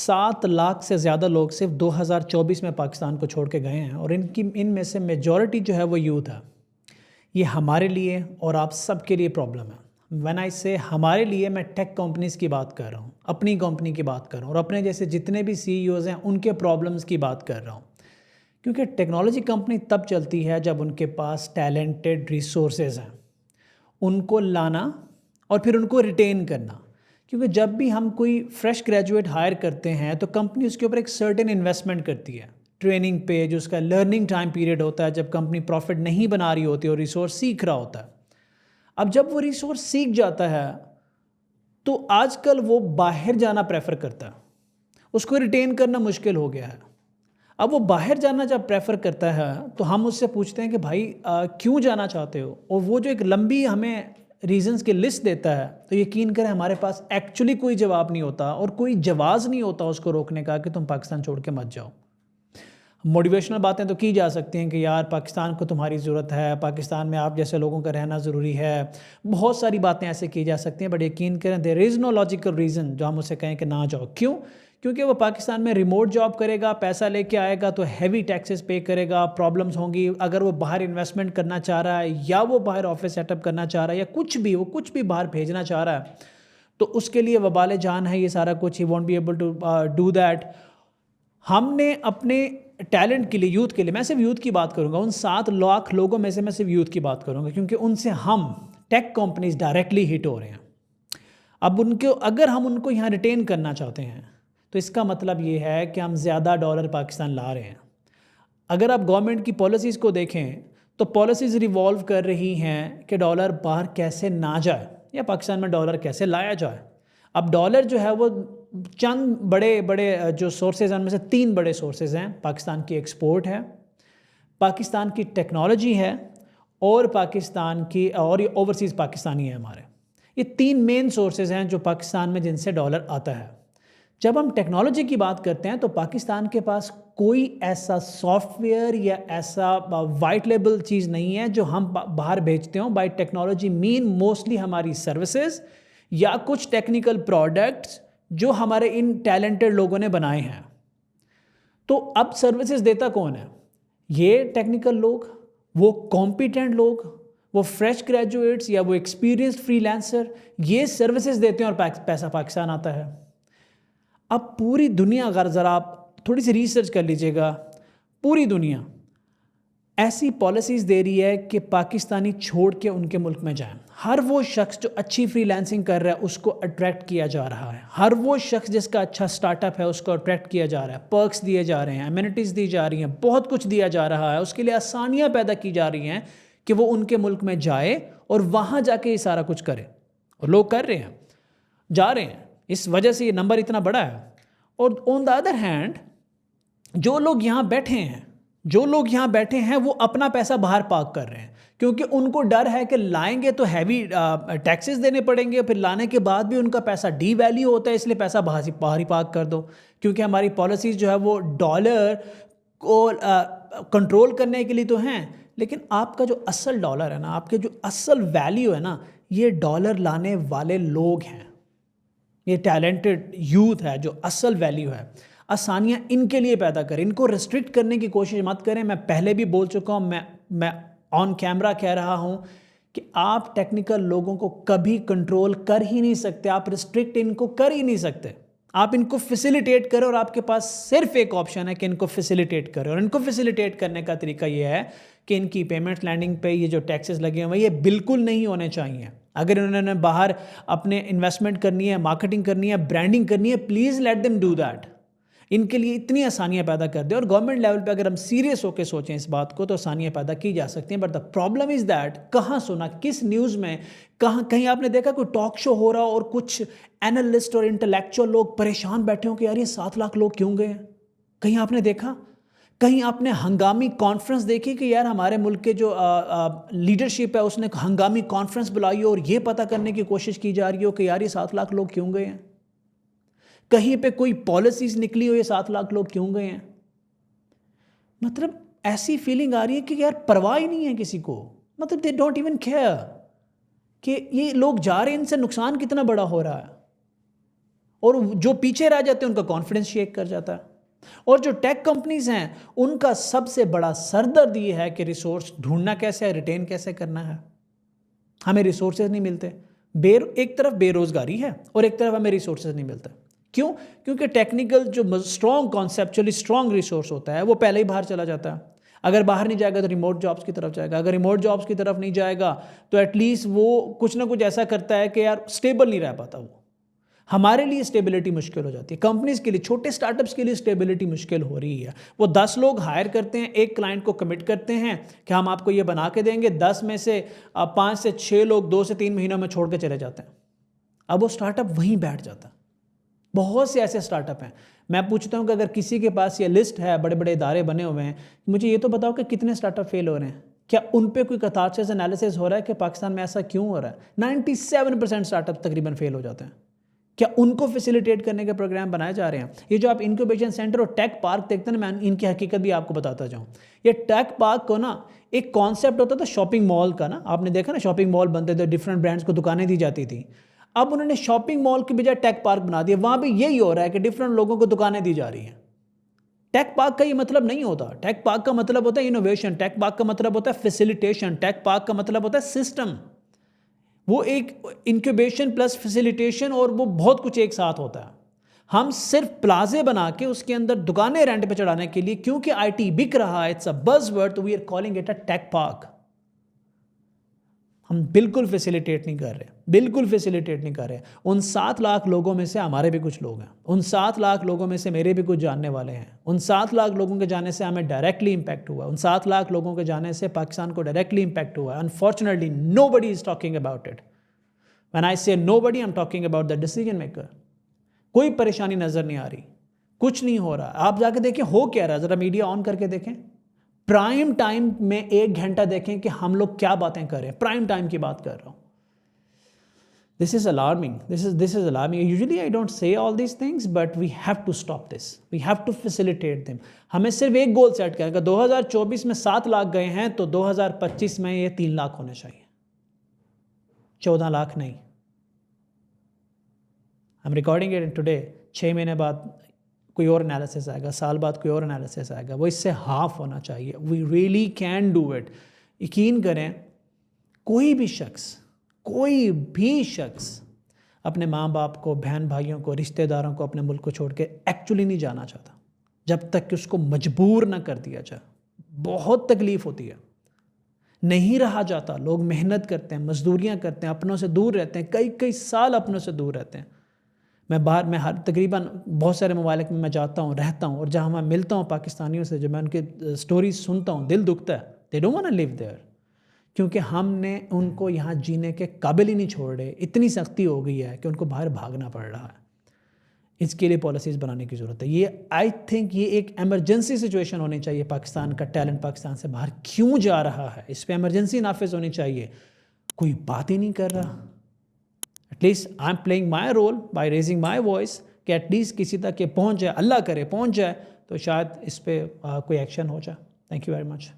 7 لاکھ سے زیادہ لوگ صرف 2024 میں پاکستان کو چھوڑ کے گئے ہیں، اور ان میں سے میجورٹی جو ہے وہ یوتھ ہے۔ یہ ہمارے لیے اور آپ سب کے لیے پرابلم ہے۔ وین آئی سے ہمارے لیے، میں ٹیک کمپنیز کی بات کر رہا ہوں، اپنی کمپنی کی بات کر رہا ہوں، اور اپنے جیسے جتنے بھی سی ای اوز ہیں ان کے پرابلمز کی بات کر رہا ہوں۔ کیونکہ ٹیکنالوجی کمپنی تب چلتی ہے جب ان کے پاس ٹیلنٹڈ ریسورسز ہیں، ان کو لانا اور پھر ان کو ریٹین کرنا۔ کیونکہ جب بھی ہم کوئی فریش گریجویٹ ہائر کرتے ہیں تو کمپنی اس کے اوپر ایک سرٹن انویسٹمنٹ کرتی ہے، ٹریننگ پہ، جو اس کا لرننگ ٹائم پیریڈ ہوتا ہے، جب کمپنی پروفٹ نہیں بنا رہی ہوتی اور ریسورس سیکھ رہا ہوتا ہے۔ اب جب وہ ریسورس سیکھ جاتا ہے تو آج کل وہ باہر جانا پریفر کرتا ہے، اس کو ریٹین کرنا مشکل ہو گیا ہے۔ اب وہ باہر جانا جب پریفر کرتا ہے تو ہم اس سے پوچھتے ہیں کہ بھائی کیوں جانا چاہتے ہو، اور وہ جو ایک لمبی ہمیں ریزنز کی لسٹ دیتا ہے، تو یقین کریں ہمارے پاس ایکچولی کوئی جواب نہیں ہوتا اور کوئی جواز نہیں ہوتا اس کو روکنے کا کہ تم پاکستان چھوڑ کے مت جاؤ۔ موٹیویشنل باتیں تو کی جا سکتی ہیں کہ یار پاکستان کو تمہاری ضرورت ہے، پاکستان میں آپ جیسے لوگوں کا رہنا ضروری ہے، بہت ساری باتیں ایسے کی جا سکتی ہیں، بٹ یقین کریں دیر از نو لاجیکل ریزن جو ہم اسے کہیں کہ نہ جاؤ۔ کیوں؟ کیونکہ وہ پاکستان میں ریموٹ جاب کرے گا، پیسہ لے کے آئے گا تو ہیوی ٹیکسز پے کرے گا، پرابلمز ہوں گی۔ اگر وہ باہر انویسٹمنٹ کرنا چاہ رہا ہے یا وہ باہر آفس سیٹ اپ کرنا چاہ رہا ہے یا کچھ بھی باہر بھیجنا چاہ رہا ہے تو اس کے لیے وبال جان ہے یہ سارا کچھ، he won't be able to do that. ہم نے اپنے ٹیلنٹ کے لیے، یوتھ کے لیے، میں صرف یوتھ کی بات کروں گا، ان 7 لاکھ لوگوں میں سے میں صرف یوتھ کی بات کروں گا، کیونکہ ان سے ہم ٹیک کمپنیز ڈائریکٹلی ہٹ ہو رہے ہیں۔ اب اگر ہم ان کو یہاں ریٹین کرنا چاہتے ہیں تو اس کا مطلب یہ ہے کہ ہم زیادہ ڈالر پاکستان لا رہے ہیں۔ اگر آپ گورنمنٹ کی پالیسیز کو دیکھیں تو پالیسیز ریوالو کر رہی ہیں کہ ڈالر باہر کیسے نہ جائے یا پاکستان میں ڈالر کیسے لایا جائے۔ اب ڈالر جو ہے وہ چند بڑے جو سورسز ہیں ان میں سے 3 بڑے سورسز ہیں۔ پاکستان کی ایکسپورٹ ہے، پاکستان کی ٹیکنالوجی ہے، اور پاکستان کی اور یہ اوورسیز پاکستانی ہے ہمارے۔ یہ 3 مین سورسز ہیں جو پاکستان میں جن سے ڈالر آتا ہے۔ جب ہم ٹیکنالوجی کی بات کرتے ہیں تو پاکستان کے پاس کوئی ایسا سافٹ ویئر یا ایسا وائٹ لیبل چیز نہیں ہے جو ہم باہر بھیجتے ہوں۔ بائی ٹیکنالوجی موسٹلی ہماری سروسز یا کچھ ٹیکنیکل پروڈکٹس جو ہمارے ان ٹیلنٹڈ لوگوں نے بنائے ہیں۔ تو اب سروسز دیتا کون ہے؟ یہ ٹیکنیکل لوگ، وہ کمپیٹنٹ لوگ، وہ فریش گریجویٹس یا وہ ایکسپیرینسڈ فری لینسر، یہ سروسز دیتے ہیں اور پیسہ پاکستان آتا ہے۔ اب پوری دنیا، اگر ذرا آپ تھوڑی سی ریسرچ کر لیجئے گا، پوری دنیا ایسی پالیسیز دے رہی ہے کہ پاکستانی چھوڑ کے ان کے ملک میں جائیں۔ ہر وہ شخص جو اچھی فری لینسنگ کر رہا ہے اس کو اٹریکٹ کیا جا رہا ہے، ہر وہ شخص جس کا اچھا سٹارٹ اپ ہے اس کو اٹریکٹ کیا جا رہا ہے، پرکس دیے جا رہے ہیں، امینٹیز دی جا رہی ہیں، بہت کچھ دیا جا رہا ہے، اس کے لیے آسانیاں پیدا کی جا رہی ہیں کہ وہ ان کے ملک میں جائے اور وہاں جا کے یہ سارا کچھ کرے، اور لوگ کر رہے ہیں، جا رہے ہیں۔ اس وجہ سے یہ نمبر اتنا بڑا ہے۔ اور آن دا ادر ہینڈ جو لوگ یہاں بیٹھے ہیں وہ اپنا پیسہ باہر پارک کر رہے ہیں، کیونکہ ان کو ڈر ہے کہ لائیں گے تو ہیوی ٹیکسز دینے پڑیں گے، پھر لانے کے بعد بھی ان کا پیسہ ڈی ویلیو ہوتا ہے، اس لیے پیسہ باہر ہی پارک کر دو۔ کیونکہ ہماری پالیسیز جو ہے وہ ڈالر کو کنٹرول کرنے کے لیے تو ہیں، لیکن آپ کا جو اصل ڈالر ہے نا، آپ کے جو اصل ویلیو ہے نا، یہ ڈالر لانے والے لوگ ہیں، یہ ٹیلنٹڈ یوتھ ہے جو اصل ویلیو ہے۔ آسانیاں ان کے لیے پیدا کریں، ان کو ریسٹرکٹ کرنے کی کوشش مت کریں۔ میں پہلے بھی بول چکا ہوں، میں آن کیمرہ کہہ رہا ہوں کہ آپ ٹیکنیکل لوگوں کو کبھی کنٹرول کر ہی نہیں سکتے، آپ ریسٹرکٹ ان کو کر ہی نہیں سکتے۔ آپ ان کو فیسیلیٹیٹ کریں، اور آپ کے پاس صرف ایک آپشن ہے کہ ان کو فیسیلیٹیٹ کریں، اور ان کو فیسیلیٹیٹ کرنے کا طریقہ یہ ہے کہ ان کی پیمنٹ لینڈنگ پہ یہ جو ٹیکسز لگے ہوئے ہیں یہ بالکل نہیں ہونے چاہیے۔ اگر انہوں نے باہر اپنے انویسٹمنٹ کرنی ہے، مارکیٹنگ کرنی ہے، برانڈنگ کرنی ہے، please let them do that. ان کے لیے اتنی آسانیاں پیدا کر دیں، اور گورنمنٹ لیول پہ اگر ہم سیریس ہو کے سوچیں اس بات کو تو آسانیاں پیدا کی جا سکتی ہیں۔ But the problem is that, کہاں سنا، کس نیوز میں، کہیں آپ نے دیکھا کوئی ٹاک شو ہو رہا اور کچھ اینالسٹ اور انٹلیکچوئل لوگ پریشان بیٹھے ہوں کہ یار یہ 7 لاکھ لوگ کیوں گئے ہیں؟ کہیں آپ نے دیکھا؟ کہیں آپ نے ہنگامی کانفرنس دیکھی کہ یار ہمارے ملک کے جو لیڈرشپ ہے اس نے ہنگامی کانفرنس بلائی ہو اور یہ پتہ کرنے کی کوشش کی جا رہی ہو کہ یار یہ 7 لاکھ لوگ کیوں گئے ہیں؟ کہیں پہ کوئی پالیسیز نکلی ہو یہ 7 لاکھ لوگ کیوں گئے ہیں؟ مطلب ایسی فیلنگ آ رہی ہے کہ یار پرواہ ہی نہیں ہے کسی کو، مطلب دے ڈونٹ ایون کیئر کہ یہ لوگ جا رہے ہیں، ان سے نقصان کتنا بڑا ہو رہا ہے۔ اور جو پیچھے رہ جاتے ہیں ان کا کانفیڈنس شیک کر جاتا ہے. اور جو ٹیک کمپنیز ہیں ان کا سب سے بڑا سردرد یہ ہے کہ ریسورس ڈھونڈنا کیسے ہے, ریٹین کیسے کرنا ہے. ہمیں ریسورسز نہیں ملتے. ایک طرف بے روزگاری ہے اور ایک طرف ہمیں ریسورسز نہیں ملتے. کیوں؟ کیونکہ ٹیکنیکل جو اسٹرانگ کانسیپچولی اسٹرانگ ریسورس ہوتا ہے وہ پہلے ہی باہر چلا جاتا ہے. اگر باہر نہیں جائے گا تو ریموٹ جابس کی طرف جائے گا. اگر ریموٹ جابس کی طرف نہیں جائے گا تو ایٹ لیسٹ وہ کچھ نہ کچھ ایسا کرتا ہے کہ یار اسٹیبل نہیں رہ پاتا. وہ ہمارے لیے اسٹیبلٹی مشکل ہو جاتی ہے. کمپنیز کے لیے, چھوٹے اسٹارٹ اپس کے لیے اسٹیبلٹی مشکل ہو رہی ہے. وہ 10 لوگ ہائر کرتے ہیں, ایک کلائنٹ کو کمٹ کرتے ہیں کہ ہم آپ کو یہ بنا کے دیں گے, 10 میں سے 5 سے 6 لوگ 2 سے 3 مہینوں میں چھوڑ کے چلے جاتے ہیں. اب وہ اسٹارٹ اپ وہیں بیٹھ جاتا ہے. بہت سے ایسے اسٹارٹ اپ ہیں. میں پوچھتا ہوں کہ اگر کسی کے پاس یہ لسٹ ہے, بڑے بڑے ادارے بنے ہوئے ہیں, مجھے یہ تو بتاؤ کہ کتنے اسٹارٹ اپ فیل ہو رہے ہیں. کیا ان پہ کوئی کتارسس انالیسس ہو رہا ہے کہ پاکستان میں ایسا کیوں ہو رہا ہے؟ 97% اسٹارٹ اپ تقریباً فیل ہو جاتے ہیں. کیا ان کو فیسیلیٹیٹ کرنے کے پروگرام بنائے جا رہے ہیں؟ یہ جو آپ انکیوبیشن سینٹر اور ٹیک پارک دیکھتے ہیں نا, میں ان کی حقیقت بھی آپ کو بتاتا جاؤں. یہ ٹیک پارک کو نا ایک کانسیپٹ ہوتا تھا شاپنگ مال کا نا, آپ نے دیکھا نا شاپنگ مال بنتے تھے, ڈفرنٹ برانڈس کو دکانیں دی جاتی تھی. اب انہوں نے شاپنگ مال کی بجائے ٹیک پارک بنا دیا. وہاں بھی یہی ہو رہا ہے کہ ڈفرنٹ لوگوں کو دکانیں دی جا رہی ہیں. ٹیک پارک کا یہ مطلب نہیں ہوتا. ٹیک پارک کا مطلب ہوتا ہے انوویشن. ٹیک پارک کا مطلب ہوتا ہے فیسیلیٹیشن. ٹیک پارک کا مطلب ہوتا ہے سسٹم. وہ ایک انکیوبیشن پلس فیسیلیٹیشن اور وہ بہت کچھ ایک ساتھ ہوتا ہے. ہم صرف پلازے بنا کے اس کے اندر دکانیں رینٹ پہ چڑھانے کے لیے, کیونکہ آئی ٹی بک رہا ہے, اٹس اے بز ورڈ, تو we are calling it a tech park. ہم بالکل فیسیلیٹیٹ نہیں کر رہے, بالکل فیسیلیٹیٹ نہیں کر رہے. ان 7 لاکھ لوگوں میں سے ہمارے بھی کچھ لوگ ہیں, ان 7 لاکھ لوگوں میں سے میرے بھی کچھ جاننے والے ہیں. ان 7 لاکھ لوگوں کے جانے سے ہمیں ڈائریکٹلی امپیکٹ ہوا. ان 7 لاکھ لوگوں کے جانے سے پاکستان کو ڈائریکٹلی امپیکٹ ہوا. Unfortunately nobody is talking about it. When I say nobody, I'm talking about the decision maker. کوئی پریشانی نظر نہیں آ رہی, کچھ نہیں ہو رہا. آپ جا کے دیکھیں ہو کیا رہا ہے, ذرا میڈیا آن کر کے دیکھیں. پرائم ٹائم میں 1 گھنٹہ دیکھیں کہ ہم لوگ کیا باتیں کر رہے ہیں. پرائم ٹائم کی بات کر رہا ہوں. This is alarming. This is alarming. Usually I don't say all these things, but we have to stop this. We have to facilitate them. ہمیں صرف ایک گول سیٹ کریں کہ 2024 میں 7 لاکھ گئے ہیں تو 2025 میں یہ 3 لاکھ ہونے چاہیے, 14 لاکھ نہیں. I'm recording it today. 6 مہینے بعد کوئی اور انالیسس آئے گا, سال بعد کوئی اور انالیسس آئے گا, وہ اس سے ہاف ہونا چاہیے. We really can do it. یقین کریں, کوئی بھی شخص اپنے ماں باپ کو, بہن بھائیوں کو, رشتہ داروں کو اپنے ملک کو چھوڑ کے ایکچولی نہیں جانا چاہتا جب تک کہ اس کو مجبور نہ کر دیا جائے. بہت تکلیف ہوتی ہے, نہیں رہا جاتا. لوگ محنت کرتے ہیں, مزدوریاں کرتے ہیں, اپنوں سے دور رہتے ہیں, کئی سال اپنوں سے دور رہتے ہیں. میں تقریباً بہت سارے ممالک میں جاتا ہوں, رہتا ہوں, اور جہاں میں ملتا ہوں پاکستانیوں سے, جب میں ان کے سٹوریز سنتا ہوں, دل دکھتا ہے. they don't want to live there. کیونکہ ہم نے ان کو یہاں جینے کے قابل ہی نہیں چھوڑ رہے. اتنی سختی ہو گئی ہے کہ ان کو باہر بھاگنا پڑ رہا ہے. اس کے لیے پالیسیز بنانے کی ضرورت ہے. یہ آئی تھنک یہ ایک ایمرجنسی سچویشن ہونی چاہیے. پاکستان کا ٹیلنٹ پاکستان سے باہر کیوں جا رہا ہے, اس پہ ایمرجنسی نافذ ہونی چاہیے. کوئی بات ہی نہیں کر رہا. At least I am playing my role by raising my voice کہ ایٹ لیسٹ کسی تک یہ پہنچ جائے, اللہ کرے پہنچ جائے, تو شاید اس پہ کوئی ایکشن ہو جائے. Thank you very much.